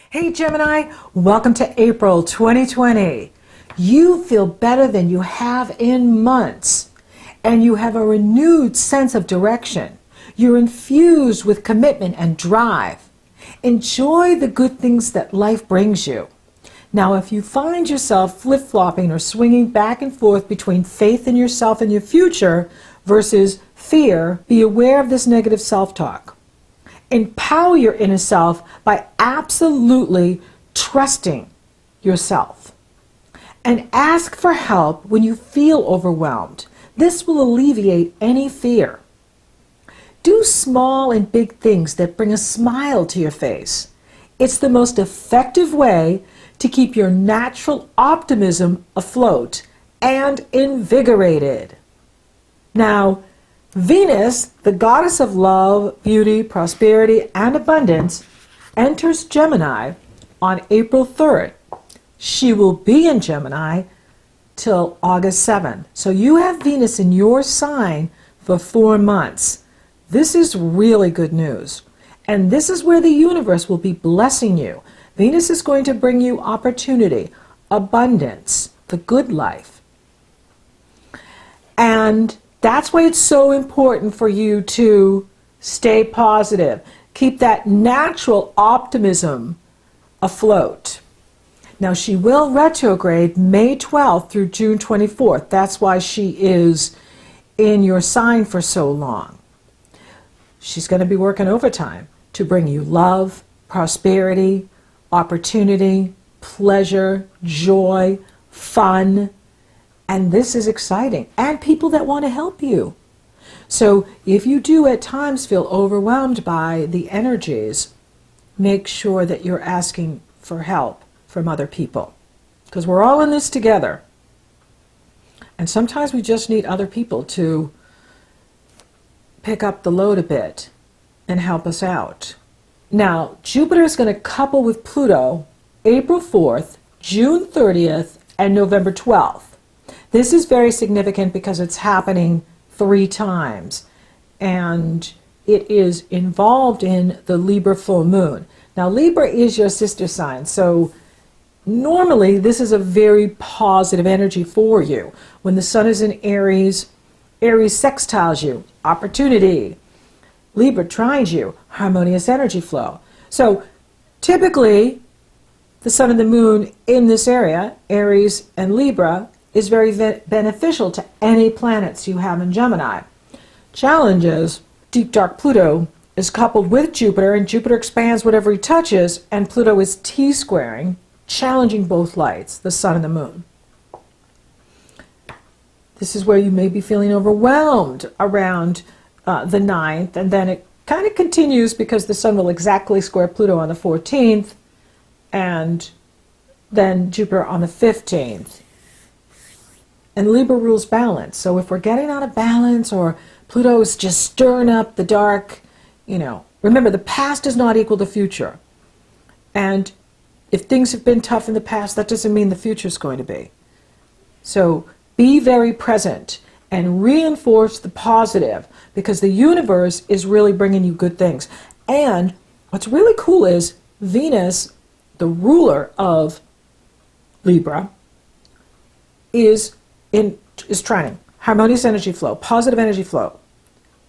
Hey Gemini, welcome to April 2020. You feel better than you have in months, and you have a renewed sense of direction. You're infused with commitment and drive. Enjoy the good things that life brings you. Now, if you find yourself flip-flopping or swinging back and forth between faith in yourself and your future versus fear, be aware of this negative self-talk. Empower your inner self by absolutely trusting yourself. And ask for help when you feel overwhelmed. This will alleviate any fear. Do small and big things that bring a smile to your face. It's the most effective way to keep your natural optimism afloat and invigorated. Now, Venus, the goddess of love, beauty, prosperity, and abundance, enters Gemini on April 3rd. She will be in Gemini till August 7th. So you have Venus in your sign for 4 months. This is really good news. And this is where the universe will be blessing you. Venus is going to bring you opportunity, abundance, the good life. And that's why it's so important for you to stay positive. Keep that natural optimism afloat. Now, she will retrograde May 12th through June 24th. That's why she is in your sign for so long. She's going to be working overtime to bring you love, prosperity, opportunity, pleasure, joy, fun. And this is exciting. And people that want to help you. So if you do at times feel overwhelmed by the energies, make sure that you're asking for help from other people. Because we're all in this together. And sometimes we just need other people to pick up the load a bit and help us out. Now, Jupiter is going to couple with Pluto April 4th, June 30th, and November 12th. This is very significant because it's happening 3 times, and it is involved in the Libra full moon. Now, Libra is your sister sign, so normally this is a very positive energy for you. When the sun is in Aries, Aries sextiles you, opportunity. Libra trines you, harmonious energy flow. So typically, the sun and the moon in this area, Aries and Libra, is very beneficial to any planets you have in Gemini. Challenge is, deep dark Pluto is coupled with Jupiter, and Jupiter expands whatever he touches, and Pluto is T-squaring, challenging both lights, the sun and the moon. This is where you may be feeling overwhelmed around the 9th, and then it kind of continues because the sun will exactly square Pluto on the 14th, and then Jupiter on the 15th. And Libra rules balance. So if we're getting out of balance or Pluto is just stirring up the dark, remember the past does not equal the future. And if things have been tough in the past, that doesn't mean the future is going to be. So be very present and reinforce the positive because the universe is really bringing you good things. And what's really cool is Venus, the ruler of Libra, is trining, harmonious energy flow, positive energy flow,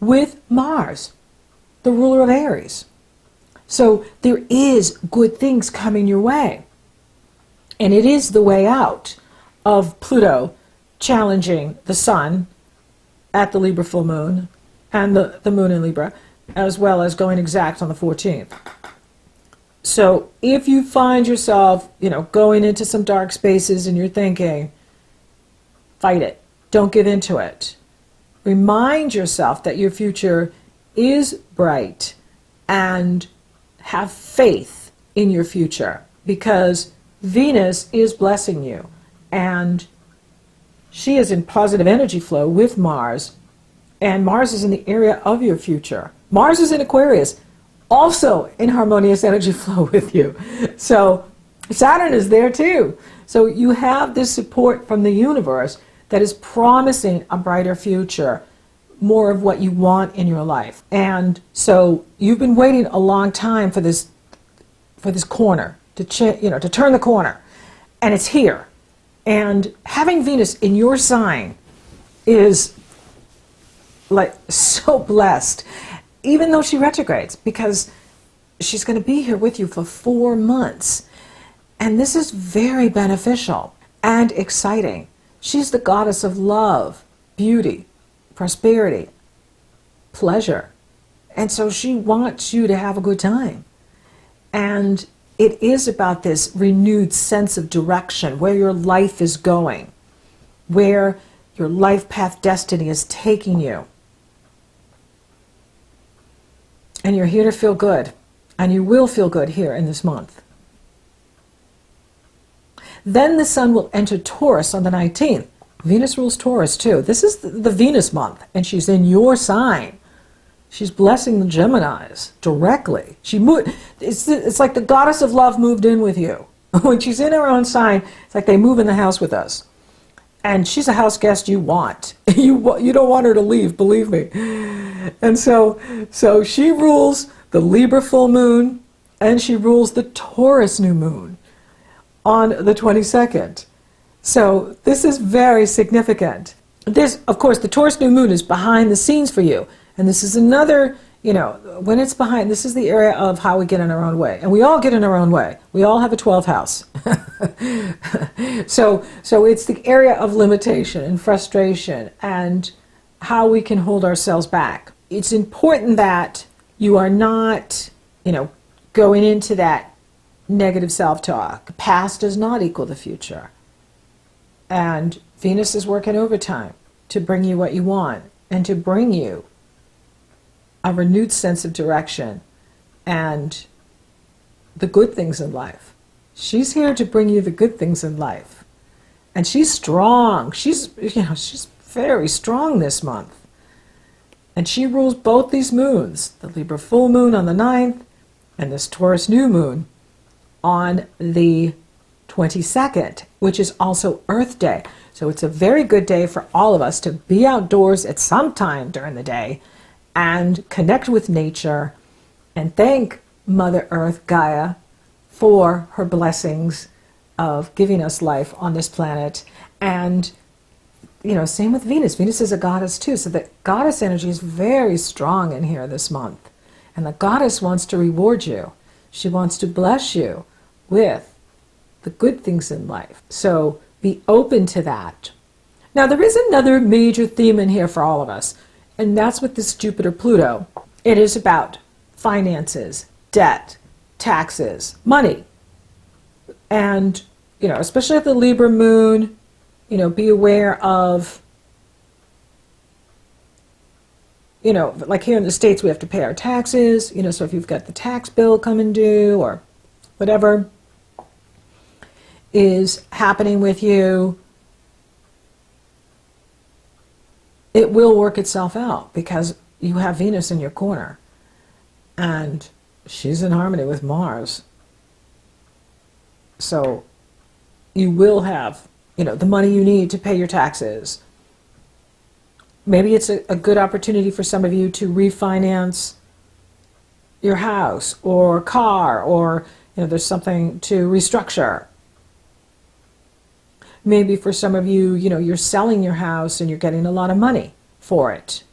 with Mars, the ruler of Aries. So there is good things coming your way. And it is the way out of Pluto challenging the sun at the Libra full moon and the moon in Libra, as well as going exact on the 14th. So if you find yourself, going into some dark spaces and you're thinking, fight it. Don't give in to it. Remind yourself that your future is bright and have faith in your future because Venus is blessing you and she is in positive energy flow with Mars, and Mars is in the area of your future. Mars is in Aquarius, also in harmonious energy flow with you. So Saturn is there too. So you have this support from the universe that is promising a brighter future, more of what you want in your life. And so you've been waiting a long time for this corner, to turn the corner, and it's here. And having Venus in your sign is like so blessed, even though she retrogrades, because she's going to be here with you for 4 months. And this is very beneficial and exciting. She's the goddess of love, beauty, prosperity, pleasure. And so she wants you to have a good time. And it is about this renewed sense of direction, where your life is going, where your life path destiny is taking you. And you're here to feel good. And you will feel good here in this month. Then the sun will enter Taurus on the 19th. Venus rules Taurus too. This is the Venus month, and she's in your sign. She's blessing the Geminis directly. It's like the goddess of love moved in with you. When she's in her own sign, it's like they move in the house with us. And she's a house guest you want. You don't want her to leave, believe me. And so she rules the Libra full moon, and she rules the Taurus new moon on the 22nd. So this is very significant. This, of course, the Taurus new moon is behind the scenes for you. And this is another, when it's behind, this is the area of how we get in our own way. And we all get in our own way. We all have a 12th house. So it's the area of limitation and frustration and how we can hold ourselves back. It's important that you are not, going into that negative self-talk. The past does not equal the future. And Venus is working overtime to bring you what you want and to bring you a renewed sense of direction and the good things in life. She's here to bring you the good things in life. And she's strong. She's very strong this month. And she rules both these moons, the Libra full moon on the 9th and this Taurus new moon on the 22nd, which is also Earth Day. So it's a very good day for all of us to be outdoors at some time during the day and connect with nature and thank Mother Earth, Gaia, for her blessings of giving us life on this planet. And, same with Venus. Venus is a goddess too. So the goddess energy is very strong in here this month. And the goddess wants to reward you. She wants to bless you with the good things in life. So be open to that. Now, there is another major theme in here for all of us. And that's with this Jupiter-Pluto. It is about finances, debt, taxes, money. And, especially at the Libra moon, be aware of, like here in the States, we have to pay our taxes. So if you've got the tax bill coming due or whatever is happening with you, it will work itself out because you have Venus in your corner and she's in harmony with Mars. So you will have, the money you need to pay your taxes. Maybe it's a good opportunity for some of you to refinance your house or car, or, there's something to restructure. Maybe for some of you, you're selling your house and you're getting a lot of money for it.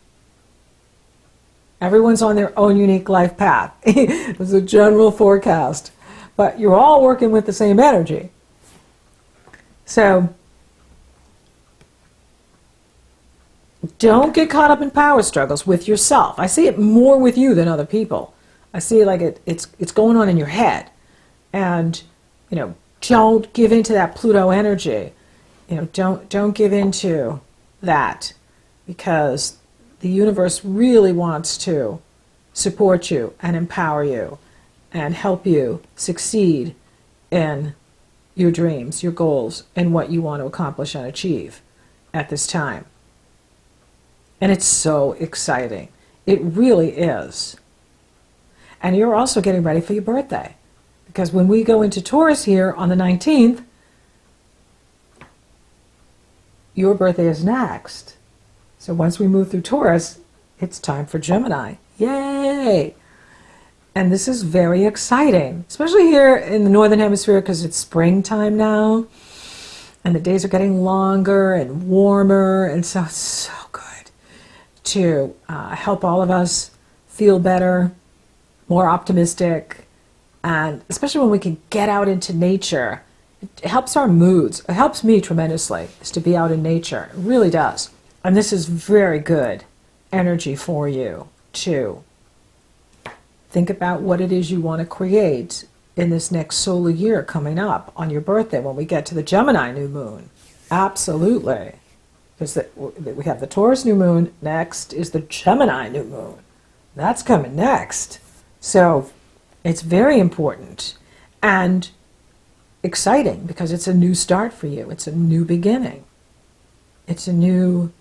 Everyone's on their own unique life path. It's a general forecast. But you're all working with the same energy. So don't get caught up in power struggles with yourself. I see it more with you than other people. I see it like it's going on in your head. And, don't give into that Pluto energy. Don't give into that, because the universe really wants to support you and empower you and help you succeed in your dreams, your goals, and what you want to accomplish and achieve at this time. And it's so exciting. It really is. And you're also getting ready for your birthday, because when we go into Taurus here on the 19th, your birthday is next. So once we move through Taurus, it's time for Gemini. Yay! And this is very exciting, especially here in the Northern Hemisphere because it's springtime now. And the days are getting longer and warmer. And so it's so good to help all of us feel better, more optimistic. And especially when we can get out into nature, it helps our moods. It helps me tremendously is to be out in nature. It really does. And this is very good energy for you to think about what it is you want to create in this next solar year coming up on your birthday when we get to the Gemini new moon. Absolutely. Because we have the Taurus new moon. Next is the Gemini new moon. That's coming next. So it's very important and exciting because it's a new start for you. It's a new beginning. It's a new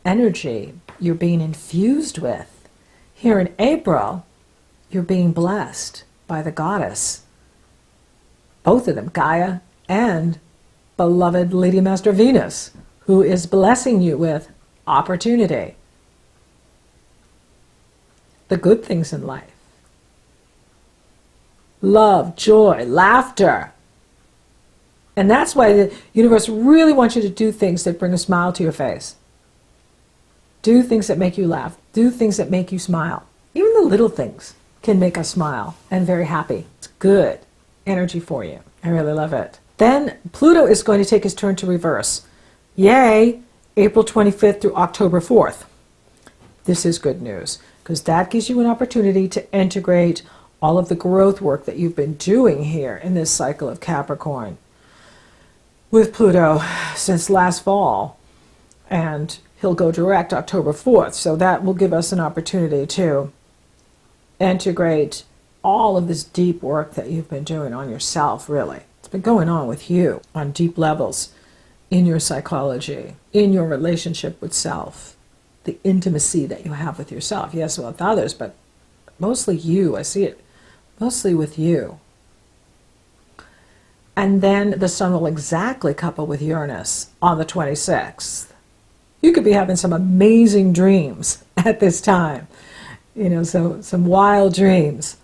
energy you're being infused with. Here in April, you're being blessed by the goddess. Both of them, Gaia and beloved Lady Master Venus, who is blessing you with opportunity. The good things in life. Love, joy, laughter. And that's why the universe really wants you to do things that bring a smile to your face. Do things that make you laugh. Do things that make you smile. Even the little things can make us smile and very happy. It's good energy for you. I really love it. Then Pluto is going to take his turn to reverse. Yay, April 25th through October 4th. This is good news because that gives you an opportunity to integrate all of the growth work that you've been doing here in this cycle of Capricorn with Pluto since last fall. And he'll go direct October 4th. So that will give us an opportunity to integrate all of this deep work that you've been doing on yourself, really. It's been going on with you on deep levels in your psychology, in your relationship with self, the intimacy that you have with yourself. Yes, with others, but mostly you. I see it mostly with you. And then the sun will exactly couple with Uranus on the 26th. You could be having some amazing dreams at this time. So some wild dreams.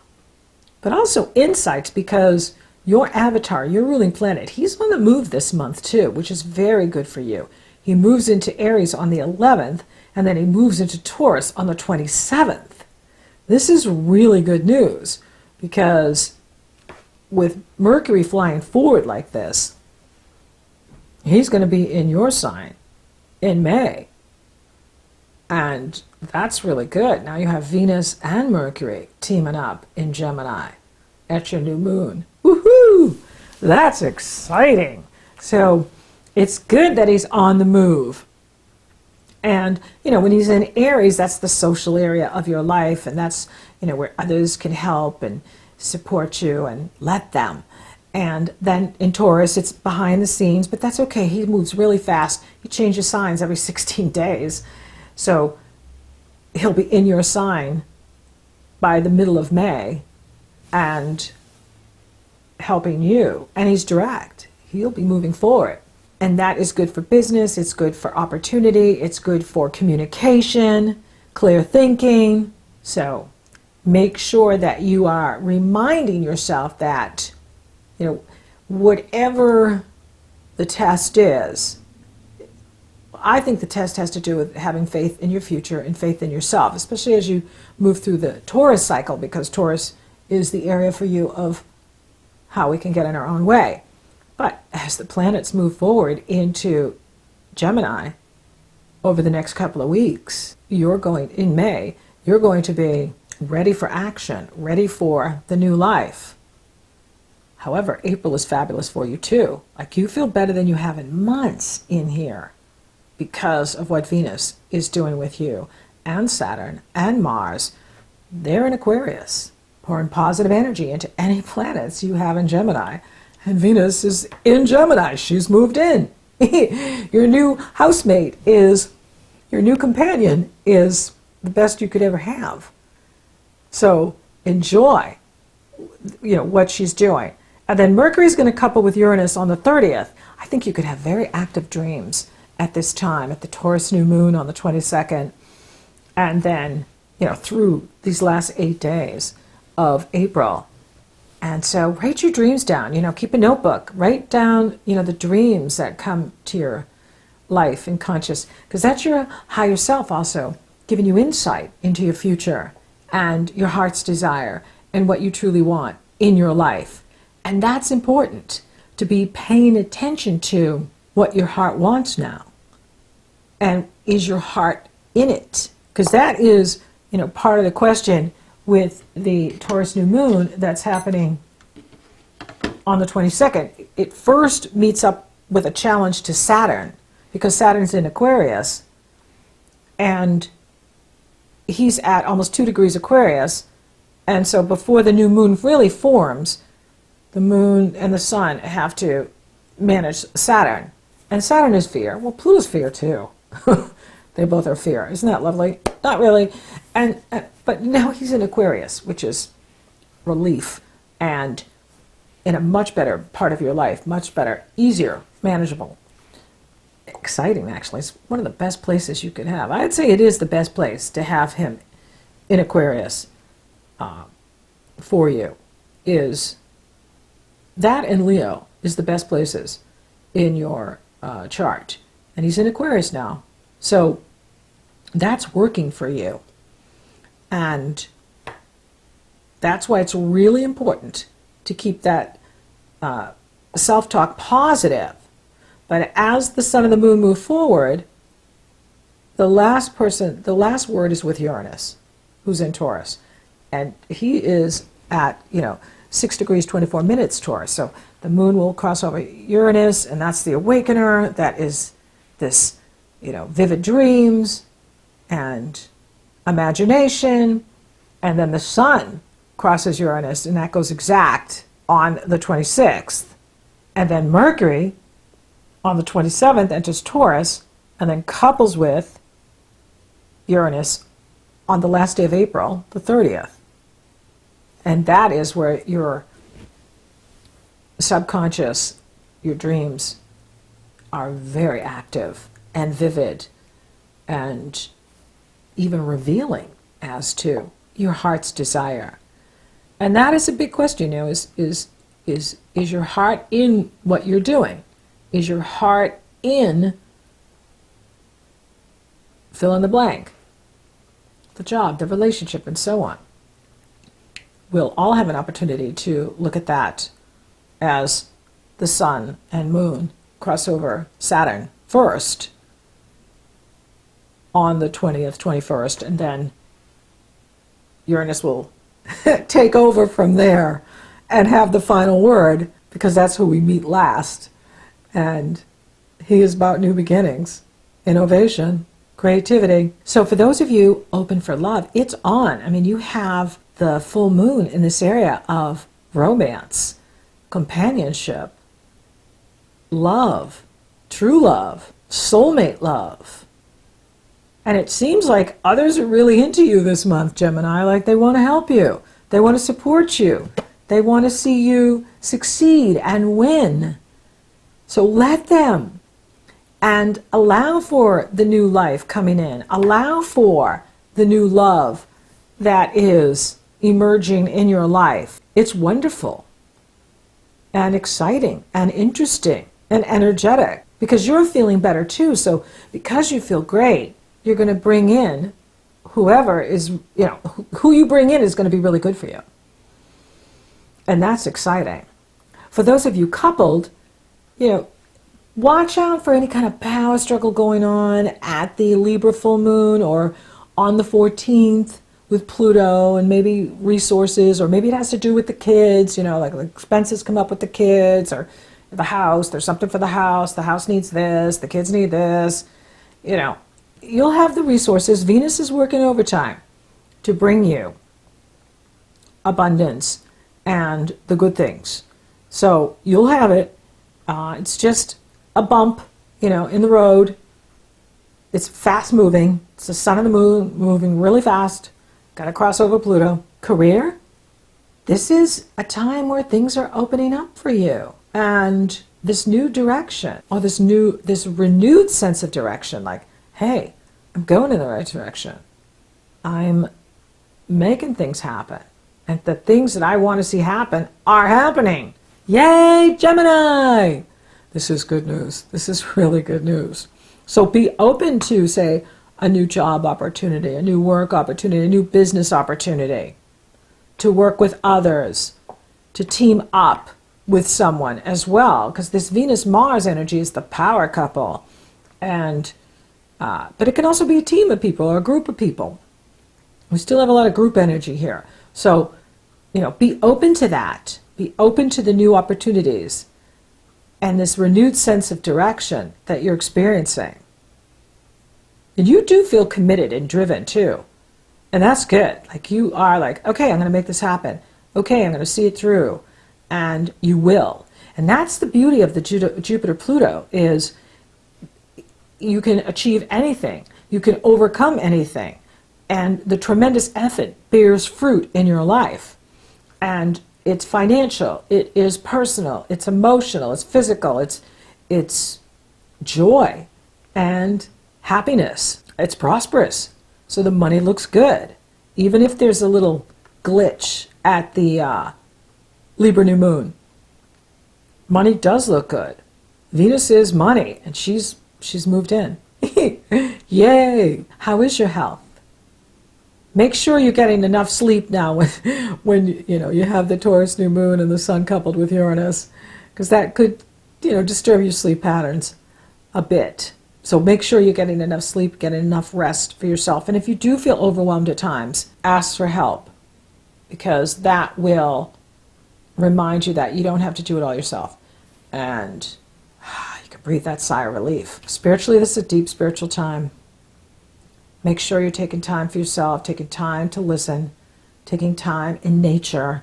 But also insights because your avatar, your ruling planet, he's on the move this month too, which is very good for you. He moves into Aries on the 11th, and then he moves into Taurus on the 27th. This is really good news because with Mercury flying forward like this, he's going to be in your sign in May. And that's really good. Now you have Venus and Mercury teaming up in Gemini at your new moon. Woohoo! That's exciting. So it's good that he's on the move. And, when he's in Aries, that's the social area of your life. And that's, where others can help and support you and let them. And then in Taurus, it's behind the scenes, but that's okay. He moves really fast. He changes signs every 16 days. So he'll be in your sign by the middle of May and helping you. And he's direct. He'll be moving forward. And that is good for business. It's good for opportunity. It's good for communication, clear thinking. So make sure that you are reminding yourself that, whatever the test is, I think the test has to do with having faith in your future and faith in yourself, especially as you move through the Taurus cycle, because Taurus is the area for you of how we can get in our own way. But as the planets move forward into Gemini over the next couple of weeks, in May, you're going to be ready for action, ready for the new life. However, April is fabulous for you too. Like you feel better than you have in months in here because of what Venus is doing with you, and Saturn and Mars. They're in Aquarius, pouring positive energy into any planets you have in Gemini. And Venus is in Gemini. She's moved in. Your new housemate your new companion is the best you could ever have. So enjoy, what she's doing. And then Mercury's going to couple with Uranus on the 30th. I think you could have very active dreams at this time, at the Taurus new moon on the 22nd. And then, through these last 8 days of April. And so write your dreams down, keep a notebook, write down, the dreams that come to your life and conscious, because that's your higher self also giving you insight into your future and your heart's desire and what you truly want in your life. And that's important, to be paying attention to what your heart wants now. And is your heart in it? Because that is, part of the question with the Taurus new moon that's happening on the 22nd. It first meets up with a challenge to Saturn, because Saturn's in Aquarius, and he's at almost 2 degrees Aquarius. And so before the new moon really forms, the moon and the sun have to manage Saturn. And Saturn is fear. Well, Pluto's fear too. They both are fear. Isn't that lovely? Not really. But now he's in Aquarius, which is relief and in a much better part of your life, much better, easier, manageable. Exciting, actually. It's one of the best places you could have. I'd say it is the best place to have him in Aquarius for you. Is that, and Leo is the best places in your chart. And he's in Aquarius now. So that's working for you. And that's why it's really important to keep that self-talk positive. But as the sun and the moon move forward, the last word is with Uranus, who's in Taurus. And he is at, 6 degrees, 24 minutes Taurus. So the moon will cross over Uranus, and that's the awakener. That is this, vivid dreams and imagination. And then the sun crosses Uranus, and that goes exact on the 26th. And then Mercury on the 27th enters Taurus and then couples with Uranus on the last day of April, the 30th. And that is where your subconscious, your dreams are very active and vivid and even revealing as to your heart's desire. And that is a big question, is your heart in what you're doing? Is your heart in fill in the blank? The job, the relationship, and so on. We'll all have an opportunity to look at that as the sun and moon cross over Saturn first on the 20th, 21st, and then Uranus will take over from there and have the final word, because that's who we meet last. And he is about new beginnings, innovation, creativity. So for those of you open for love, it's on. I mean, you have the full moon in this area of romance, companionship, love, true love, soulmate love. And it seems like others are really into you this month, Gemini. Like they want to help you. They want to support you. They want to see you succeed and win. So let them. And allow for the new life coming in. Allow for the new love that is emerging in your life. It's wonderful and exciting and interesting and energetic, because you're feeling better too. So because you feel great, you're going to bring in whoever is, who you bring in is going to be really good for you. And that's exciting. For those of you coupled, watch out for any kind of power struggle going on at the Libra full moon or on the 14th with Pluto, and maybe resources, or maybe it has to do with the kids, like expenses come up with the kids, or the house, there's something for the house needs this, the kids need this, You'll have the resources. Venus is working overtime to bring you abundance and the good things. So you'll have it. It's just a bump, in the road. It's fast moving. It's the sun and the moon moving really fast. Got to cross over Pluto. Career? This is a time where things are opening up for you. And this new direction, or this renewed sense of direction, like, hey, I'm going in the right direction. I'm making things happen. And the things that I want to see happen are happening. Yay, Gemini! This is good news. This is really good news. So be open to, say, a new job opportunity, a new work opportunity, a new business opportunity, to work with others, to team up with someone as well, because this Venus-Mars energy is the power couple. And but it can also be a team of people or a group of people. We still have a lot of group energy here. So, be open to that. Be open to the new opportunities and this renewed sense of direction that you're experiencing. And you do feel committed and driven too. And that's good. Like you are like, okay, I'm going to make this happen. Okay, I'm going to see it through. And you will. And that's the beauty of the Jupiter-Pluto is you can achieve anything. You can overcome anything. And the tremendous effort bears fruit in your life. And it's financial, it is personal, it's emotional, it's physical, it's joy and happiness. It's prosperous. So the money looks good. Even if there's a little glitch at the Libra new moon, money does look good. Venus is money, and she's moved in. Yay! How is your health? Make sure you're getting enough sleep now when you have the Taurus new moon and the sun coupled with Uranus, because that could disturb your sleep patterns a bit. So make sure you're getting enough sleep, getting enough rest for yourself. And if you do feel overwhelmed at times, ask for help, because that will remind you that you don't have to do it all yourself. And you can breathe that sigh of relief. Spiritually, this is a deep spiritual time. Make sure you're taking time for yourself, taking time to listen, taking time in nature.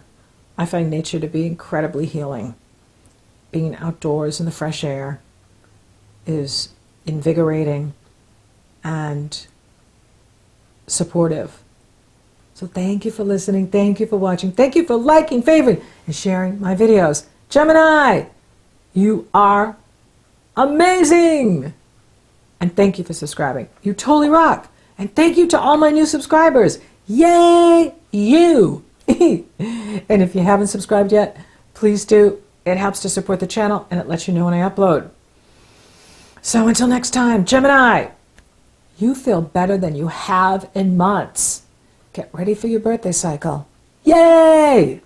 I find nature to be incredibly healing. Being outdoors in the fresh air is invigorating and supportive. So thank you for listening. Thank you for watching. Thank you for liking, favoring, and sharing my videos. Gemini, you are amazing. And thank you for subscribing. You totally rock. And thank you to all my new subscribers. Yay, you. And if you haven't subscribed yet, please do. It helps to support the channel, and it lets you know when I upload. So until next time, Gemini, you feel better than you have in months. Get ready for your birthday cycle. Yay!